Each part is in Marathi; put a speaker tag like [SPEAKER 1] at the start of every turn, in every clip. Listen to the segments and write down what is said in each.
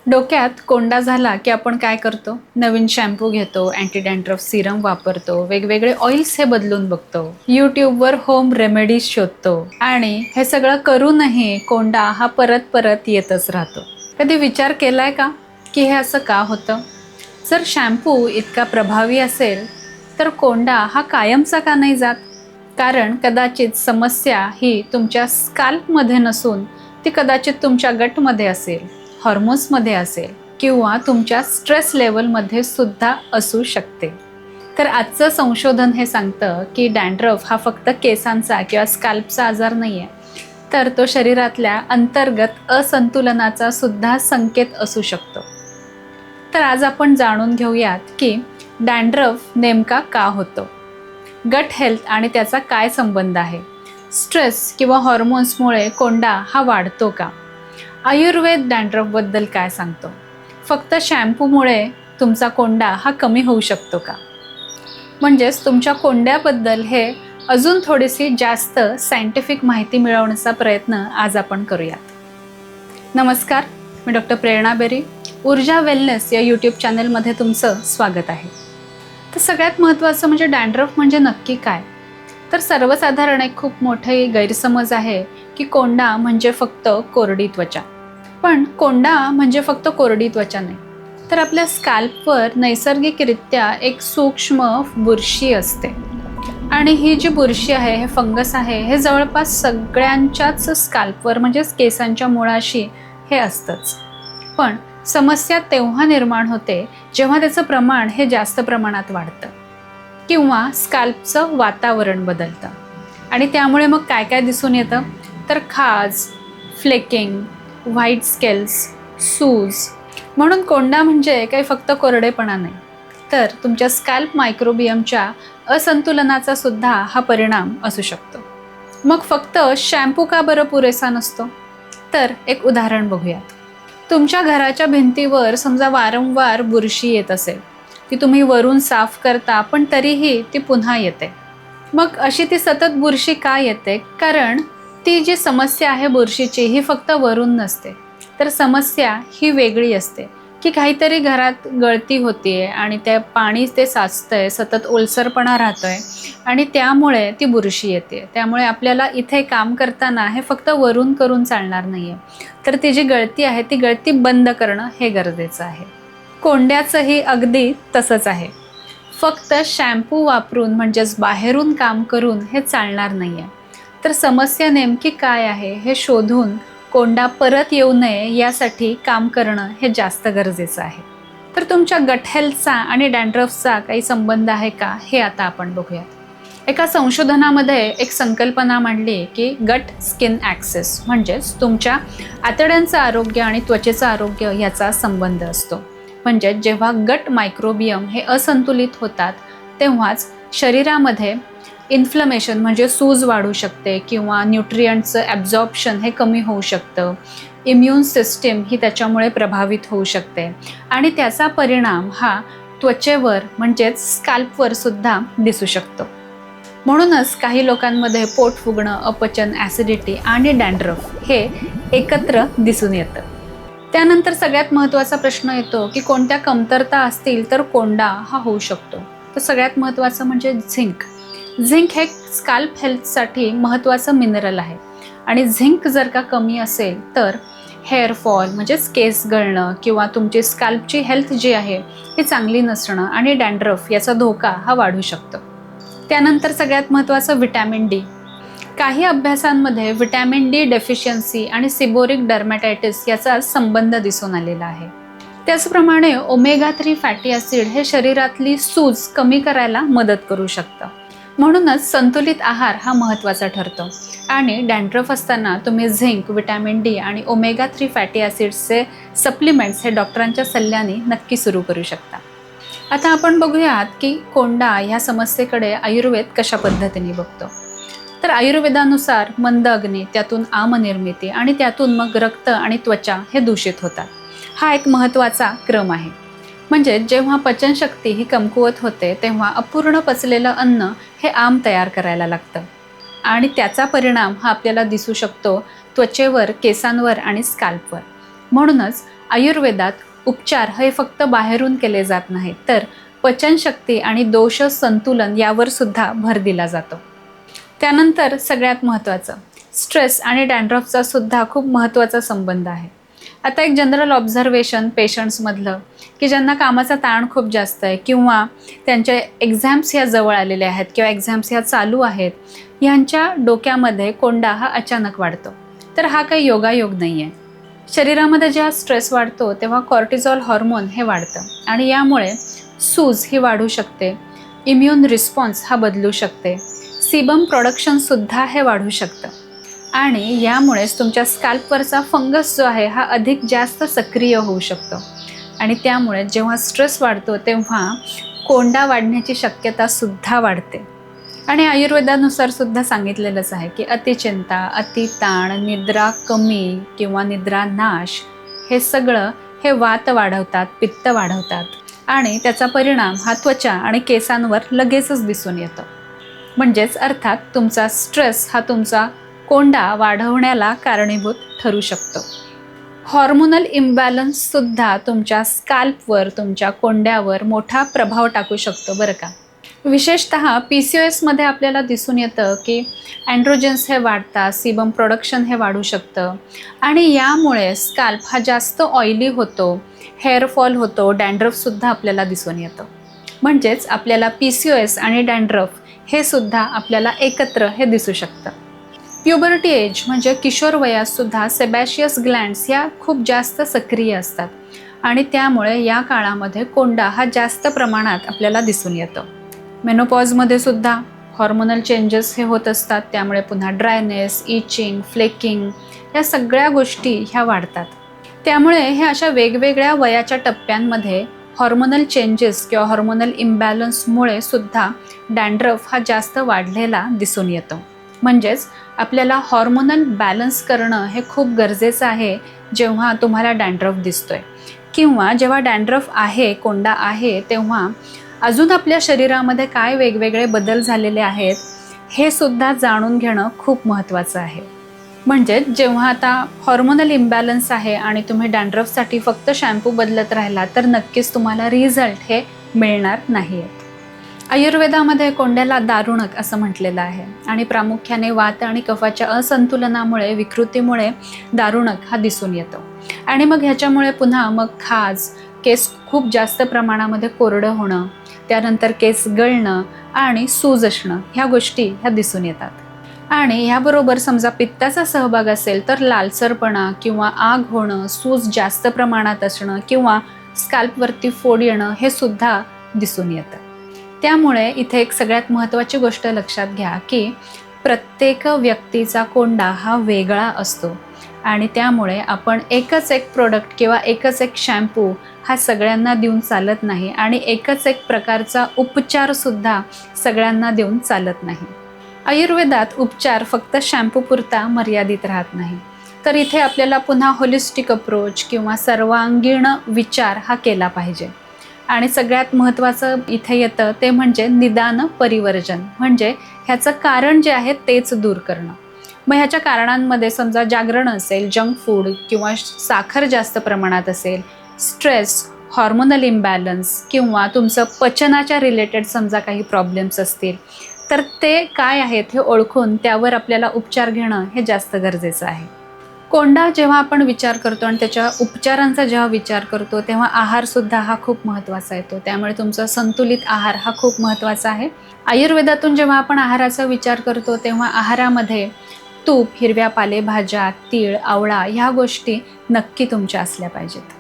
[SPEAKER 1] डोक्यात कोंडा झाला की आपण काय करतो? नवीन शॅम्पू घेतो, अँटी डॅन्ड्रफ सिरम वापरतो, वेगवेगळे ऑइल्स हे बदलून बघतो, यूट्यूबवर होम रेमेडीज शोधतो आणि हे सगळं करूनही कोंडा हा परत परत येतच राहतो. कधी विचार केलाय का की हे असं का होतं? जर शॅम्पू इतका प्रभावी असेल तर कोंडा हा कायमचा का नाही जात? कारण कदाचित समस्या ही तुमच्या स्काल्पमध्ये नसून ती कदाचित तुमच्या गटमध्ये असेल, हॉर्मोन्समध्ये असेल किंवा तुमच्या स्ट्रेस लेवलमध्ये सुद्धा असू शकते. तर आजचं संशोधन हे सांगतं की डॅन्ड्रफ हा फक्त केसांचा किंवा स्काल्पचा आजार नाही आहे, तर तो शरीरातल्या अंतर्गत असंतुलनाचा सुद्धा संकेत असू शकतो. तर आज आपण जाणून घेऊयात की डॅन्ड्रफ नेमका का होतो, गट हेल्थ आणि त्याचा काय संबंध आहे, स्ट्रेस किंवा हॉर्मोन्समुळे कोंडा हा वाढतो का, आयुर्वेद डॅन्ड्रफबद्दल काय सांगतो, फक्त शॅम्पूमुळे तुमचा कोंडा हा कमी होऊ शकतो का, म्हणजेच तुमच्या कोंड्याबद्दल हे अजून थोडीशी जास्त सायंटिफिक माहिती मिळवण्याचा प्रयत्न आज आपण करूयात. नमस्कार, मी डॉक्टर प्रेरणा बेरी, ऊर्जा वेलनेस या यूट्यूब चॅनलमध्ये तुमचं स्वागत आहे. तर सगळ्यात महत्त्वाचं म्हणजे डॅन्ड्रफ म्हणजे नक्की काय? तर सर्वसाधारण एक खूप मोठे गैरसमज आहे की कोंडा म्हणजे फक्त कोरडी त्वचा. पण कोंडा म्हणजे फक्त कोरडी त्वचा नाही, तर आपल्या स्काल्पवर नैसर्गिकरित्या एक सूक्ष्म बुरशी असते आणि ही जी बुरशी आहे, हे फंगस आहे, हे जवळपास सगळ्यांच्याच स्काल्पवर म्हणजेच केसांच्या मुळाशी हे असतंच. पण समस्या तेव्हा निर्माण होते जेव्हा त्याचं प्रमाण हे जास्त प्रमाणात वाढतं किंवा स्काल्पचं वातावरण बदलतं आणि त्यामुळे मग काय काय दिसून येतं? तर खाज, फ्लेकिंग, व्हाईट स्केल्स, सूज. म्हणून कोंडा म्हणजे काही फक्त कोरडेपणा नाही, तर तुमच्या स्काल्प मायक्रोबियमच्या असंतुलनाचा सुद्धा हा परिणाम असू शकतो. मग फक्त शॅम्पू का बरं पुरेसा नसतो? तर एक उदाहरण बघूयात. तुमच्या घराच्या भिंतीवर समजा वारंवार बुरशी येत असेल, ती तुम्ही वरून साफ करता पण तरीही ती पुन्हा येते. मग अशी ती सतत बुरशी का येते? कारण ती जी समस्या आहे बुरशीची ही फक्त वरून नसते, तर समस्या ही वेगळी असते की काहीतरी घरात गळती होतीये आणि त्या पाणी ते साचतंय, सतत ओलसरपणा राहतोय आणि त्यामुळे ती बुरशी येते. त्यामुळे आपल्याला इथे काम करताना हे फक्त वरून करून चालणार नाहीये, तर ती जी गळती आहे ती गळती बंद करणं हे गरजेचं आहे. कोंड्याचंही अगदी तसंच आहे. फक्त शॅम्पू वापरून म्हणजेच बाहेरून काम करून हे चालणार नाहीये, तर समस्या नेमकी काय आहे हे शोधून कोंडा परत येऊ नये यासाठी काम करणं हे जास्त गरजेचं आहे. तर तुमच्या गट हेल्थचा आणि डॅन्ड्रफचा काही संबंध आहे का हे आता आपण बघूयात. एका संशोधनामध्ये एक संकल्पना मांडली की गट स्किन ॲक्सेस, म्हणजेच तुमच्या आतड्यांचं आरोग्य आणि त्वचेचं आरोग्य याचा संबंध असतो. म्हणजे जेव्हा गट मायक्रोबियम हे असंतुलित होतात तेव्हाच शरीरामध्ये इन्फ्लमेशन म्हणजे सूज वाढू शकते किंवा न्यूट्रियंटचं ॲब्झॉर्प्शन हे कमी होऊ शकतं, इम्युन सिस्टीम ही त्याच्यामुळे प्रभावित होऊ शकते आणि त्याचा परिणाम हा त्वचेवर म्हणजेच स्काल्पवर सुद्धा दिसू शकतो. म्हणूनच काही लोकांमध्ये पोट फुगणं, अपचन, ॲसिडिटी आणि डॅन्ड्रफ हे एकत्र दिसून येतं. त्यानंतर सगळ्यात महत्त्वाचा प्रश्न येतो की कोणत्या कमतरता असतील तर कोंडा हा होऊ शकतो. तर सगळ्यात महत्त्वाचं म्हणजे झिंक. झिंक हे स्काल्प हेल्थसाठी महत्त्वाचं मिनरल आहे आणि झिंक जर का कमी असेल तर हेअर फॉल म्हणजेच केस गळणं किंवा तुमची स्काल्पची हेल्थ जी आहे ही चांगली नसणं आणि डॅन्ड्रफ याचा धोका हा वाढू शकतो. त्यानंतर सगळ्यात महत्त्वाचं व्हिटॅमिन डी. काही अभ्यासांमध्ये व्हिटॅमिन डी डेफिशियन्सी आणि सिबोरिक डर्मॅटायटिस याचा संबंध दिसून आलेला आहे. त्याचप्रमाणे ओमेगा 3 फॅटी ॲसिड हे शरीरातली सूज कमी करायला मदत करू शकतं. म्हणूनच संतुलित आहार हा महत्त्वाचा ठरतो आणि डॅन्ड्रफ असताना तुम्ही झिंक, व्हिटॅमिन डी आणि ओमेगा 3 फॅटी ॲसिड्सचे सप्लिमेंट्स हे डॉक्टरांच्या सल्ल्याने नक्की सुरू करू शकता. आता आपण बघूयात की कोंडा ह्या समस्येकडे आयुर्वेद कशा पद्धतीने बघतो. तर आयुर्वेदानुसार मंद अग्नी, त्यातून आमनिर्मिती आणि त्यातून मग रक्त आणि त्वचा हे दूषित होतात. हा एक महत्त्वाचा क्रम आहे. म्हणजे जेव्हा पचनशक्ती ही कमकुवत होते तेव्हा अपूर्ण पचलेलं अन्न हे आम तयार करायला लागतं आणि त्याचा परिणाम हा आपल्याला दिसू शकतो त्वचेवर, केसांवर आणि स्काल्पवर. म्हणूनच आयुर्वेदात उपचार हे फक्त बाहेरून केले जात नाहीत, तर पचनशक्ती आणि दोष संतुलन यावर सुद्धा भर दिला जातो. त्यानंतर सगळ्यात महत्त्वाचं, स्ट्रेस आणि डॅन्ड्रफचा सुद्धा खूप महत्त्वाचा संबंध आहे. आता एक जनरल ऑब्झर्वेशन पेशंट्समधलं, की ज्यांना कामाचा ताण खूप जास्त आहे किंवा त्यांच्या एक्झाम्स ह्या जवळ आलेल्या आहेत किंवा एक्झाम्स ह्या चालू आहेत, ह्यांच्या डोक्यामध्ये कोंडा हा अचानक वाढतो. तर हा काही योगायोग नाही आहे. शरीरामध्ये जेव्हा स्ट्रेस वाढतो तेव्हा कॉर्टिझॉल हॉर्मोन हे वाढतं आणि यामुळे सूज ही वाढू शकते, इम्युन रिस्पॉन्स हा बदलू शकते, सीबम प्रोडक्शनसुद्धा हे वाढू शकतं आणि यामुळेच तुमच्या स्कॅल्पवरचा फंगस जो आहे हा अधिक जास्त सक्रिय होऊ शकतो आणि त्यामुळे जेव्हा स्ट्रेस वाढतो तेव्हा कोंडा वाढण्याची शक्यतासुद्धा वाढते. आणि आयुर्वेदानुसार सुद्धा सांगितलेलंच आहे की अतिचिंता, अतिताण, निद्रा कमी किंवा निद्रा नाश हे सगळं हे वात वाढवतात, पित्त वाढवतात आणि त्याचा परिणाम हा त्वचा आणि केसांवर लगेचच दिसून येतो. म्हणजेच अर्थात तुमचा स्ट्रेस हा तुमचा कोंडा वाढवण्याला कारणीभूत ठरू शकतो. हॉर्मोनल इम्बॅलन्ससुद्धा तुमच्या स्कॅल्पवर, तुमच्या कोंड्यावर मोठा प्रभाव टाकू शकतो बरं का. विशेषतः PCOSमध्ये आपल्याला दिसून येतं की अँड्रोजन्स हे वाढतात, सीबम प्रोडक्शन हे वाढू शकतं आणि यामुळे स्कॅल्प हा जास्त ऑइली होतो, हेअरफॉल होतो, डॅन्ड्रफसुद्धा आपल्याला दिसून येतं. म्हणजेच आपल्याला PCOS आणि डॅन्ड्रफ हे सुद्धा आपल्याला एकत्र हे दिसू शकतं. प्युबर्टी एज म्हणजे किशोर वयातसुद्धा सेबॅशियस ग्लँड्स ह्या खूप जास्त सक्रिय असतात आणि त्यामुळे या काळामध्ये कोंडा हा जास्त प्रमाणात आपल्याला दिसून येतो. मेनोपॉजमध्ये सुद्धा हॉर्मोनल चेंजेस हे होत असतात, त्यामुळे पुन्हा ड्रायनेस, इचिंग, फ्लेकिंग या सगळ्या गोष्टी ह्या वाढतात. त्यामुळे हे अशा वेगवेगळ्या वयाच्या टप्प्यांमध्ये हॉर्मोनल चेंजेस किंवा हॉर्मोनल इम्बॅलन्समुळे सुद्धा डॅन्ड्रफ हा जास्त वाढलेला दिसून येतो. म्हणजेच आपल्याला हॉर्मोनल बॅलन्स करणं हे खूप गरजेचं आहे जेव्हा तुम्हाला डॅन्ड्रफ दिसतोय किंवा जेव्हा डॅन्ड्रफ आहे, कोंडा आहे, तेव्हा अजून आपल्या शरीरामध्ये काय वेगवेगळे बदल झालेले आहेत हे सुद्धा जाणून घेणं खूप महत्त्वाचं आहे. म्हणजे जेव्हा आता हॉर्मोनल इम्बॅलन्स आहे आणि तुम्ही डॅन्ड्रफसाठी फक्त शॅम्पू बदलत राहिला तर नक्कीच तुम्हाला रिझल्ट हे मिळणार नाही आहेत. आयुर्वेदामध्ये कोंड्याला दारुणक असं म्हटलेलं आहे आणि प्रामुख्याने वात आणि कफाच्या असंतुलनामुळे, विकृतीमुळे दारुणक हा दिसून येतो आणि मग ह्याच्यामुळे पुन्हा मग खाज, केस खूप जास्त प्रमाणामध्ये कोरडं होणं, त्यानंतर केस गळणं आणि सूज असणं ह्या गोष्टी ह्या दिसून येतात. आणि ह्याबरोबर समजा पित्ताचा सहभाग असेल तर लालसरपणा किंवा आग होणं, सूज जास्त प्रमाणात असणं किंवा स्कॅल्पवरती फोड येणं हे सुद्धा दिसून येतं. त्यामुळे इथे एक सगळ्यात महत्त्वाची गोष्ट लक्षात घ्या की प्रत्येक व्यक्तीचा कोंडा हा वेगळा असतो आणि त्यामुळे आपण एकच एक प्रोडक्ट किंवा एकच एक शॅम्पू हा सगळ्यांना देऊन चालत नाही आणि एकच एक प्रकारचा उपचारसुद्धा सगळ्यांना देऊन चालत नाही. आयुर्वेदात उपचार फक्त शॅम्पूपुरता मर्यादित राहत नाही, तर इथे आपल्याला पुन्हा होलिस्टिक अप्रोच किंवा सर्वांगीण विचार हा केला पाहिजे. आणि सगळ्यात महत्त्वाचं इथे येतं ते म्हणजे निदान परिवर्जन, म्हणजे ह्याचं कारण जे आहे तेच दूर करणं. मग ह्याच्या कारणांमध्ये समजा जागरण असेल, जंक फूड किंवा साखर जास्त प्रमाणात असेल, स्ट्रेस, हॉर्मोनल इम्बॅलन्स किंवा तुमचं पचनाच्या रिलेटेड समजा काही प्रॉब्लेम्स असतील तर ते काय आहेत हे ओळखून त्यावर आपल्याला उपचार घेणं हे जास्त गरजेचं आहे. कोंडा जेव्हा आपण विचार करतो आणि त्याच्या उपचारांचा जेव्हा विचार करतो तेव्हा आहारसुद्धा हा खूप महत्त्वाचा येतो. त्यामुळे तुमचा संतुलित आहार हा खूप महत्त्वाचा आहे. आयुर्वेदातून जेव्हा आपण आहाराचा विचार करतो तेव्हा आहारामध्ये तूप, हिरव्या पालेभाज्या, तीळ, आवळा ह्या गोष्टी नक्की तुमच्या असल्या पाहिजेत.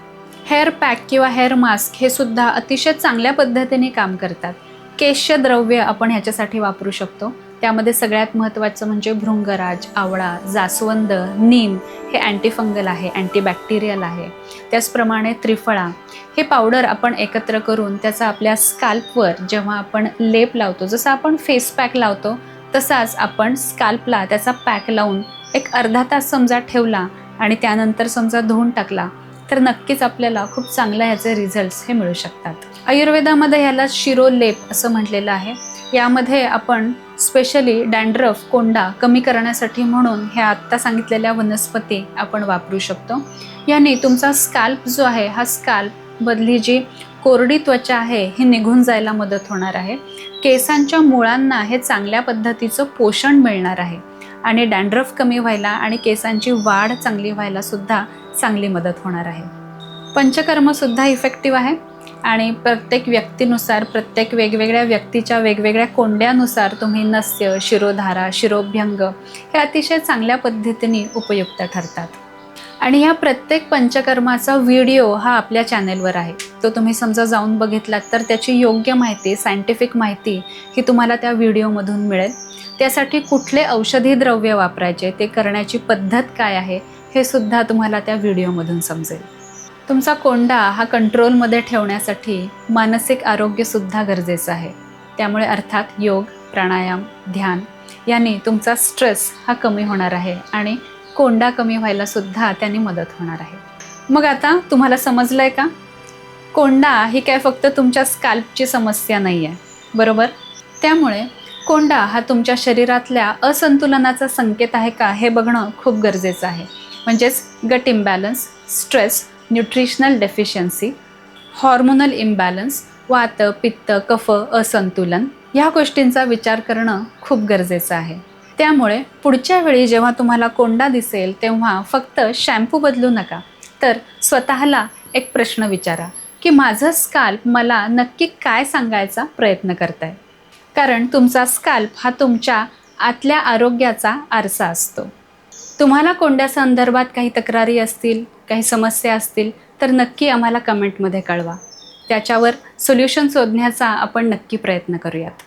[SPEAKER 1] हेअर पॅक किंवा हेअर मास्क हे सुद्धा अतिशय चांगल्या पद्धतीने काम करतात. केश द्रव्य आपण ह्याच्यासाठी वापरू शकतो. त्यामध्ये सगळ्यात महत्त्वाचं म्हणजे भृंगराज, आवळा, जास्वंद, नीम हे अँटीफंगल आहे, अँटीबॅक्टेरियल आहे. त्याचप्रमाणे त्रिफळा हे पावडर आपण एकत्र करून त्याचा आपल्या स्कॅल्पवर जेव्हा आपण लेप लावतो, जसं आपण फेस पॅक लावतो तसाच आपण स्कॅल्पला त्याचा पॅक लावून एक अर्धा तास समजा ठेवला आणि त्यानंतर समजा धुवून टाकला तर नक्कीच आपल्याला खूप चांगल्या ह्याचे रिझल्ट्स हे मिळू शकतात. आयुर्वेदामध्ये ह्याला शिरोलेप असं म्हटलेलं आहे. यामध्ये आपण स्पेशली डॅन्ड्रफ कोंडा कमी करण्यासाठी म्हणून ह्या आत्ता सांगितलेल्या वनस्पती आपण वापरू शकतो. याने तुमचा स्कॅल्प जो आहे हा स्कॅल्प मधली जी कोरडी त्वचा आहे ही निघून जायला मदत होणार आहे. केसांच्या मुळांना हे चांगल्या पद्धतीचं पोषण मिळणार आहे आणि डॅन्ड्रफ कमी व्हायला आणि केसांची वाढ चांगली व्हायला सुद्धा चांगली मदत होणार आहे. पंचकर्म सुद्धा इफेक्टिव्ह आहे आणि प्रत्येक व्यक्तीनुसार, प्रत्येक वेगवेगळ्या व्यक्तीच्या वेगवेगळ्या कोंड्यानुसार तुम्ही नस्य, शिरोधारा, शिरोभ्यंग हे अतिशय चांगल्या पद्धतीने उपयुक्त ठरतात. आणि ह्या प्रत्येक पंचकर्माचा व्हिडिओ हा आपल्या चॅनेलवर आहे. तो तुम्ही समजा जाऊन बघितलात तर त्याची योग्य माहिती, सायंटिफिक माहिती ही तुम्हाला त्या व्हिडिओमधून मिळेल. त्यासाठी कुठले औषधी द्रव्य वापरायचे, ते करण्याची पद्धत काय आहे हे सुद्धा तुम्हाला त्या व्हिडिओमधून समजेल. तुमचा कोंडा हा कंट्रोलमध्ये ठेवण्यासाठी मानसिक आरोग्यसुद्धा गरजेचं आहे. त्यामुळे अर्थात योग, प्राणायाम, ध्यान याने तुमचा स्ट्रेस हा कमी होणार आहे आणि कोंडा कमी व्हायला सुद्धा त्याने मदत होणार आहे. मग आता तुम्हाला समजलंय का? कोंडा ही काय फक्त तुमच्या स्कॅल्पची समस्या नाही आहे, बरोबर? त्यामुळे कोंडा हा तुमच्या शरीरातल्या असंतुलनाचा संकेत आहे का हे बघणं खूप गरजेचं आहे. म्हणजेच गट imbalance, stress, nutritional deficiency, hormonal imbalance, वात, पित्त, कफ असंतुलन ह्या गोष्टींचा विचार करणं खूप गरजेचं आहे. त्यामुळे पुढच्या वेळी जेव्हा तुम्हाला कोंडा दिसेल तेव्हा फक्त शॅम्पू बदलू नका, तर स्वतःला एक प्रश्न विचारा की माझं स्कॅल्प मला नक्की काय सांगायचा प्रयत्न करतंय. कारण तुमचा स्कॅल्प हा तुमच्या आतल्या आरोग्याचा आरसा असतो. तुम्हाला कोंड्यासंदर्भात काही तक्रारी असतील, काही समस्या असतील तर नक्की आम्हाला कमेंटमध्ये कळवा. त्याच्यावर सोल्युशन शोधण्याचा आपण नक्की प्रयत्न करूयात.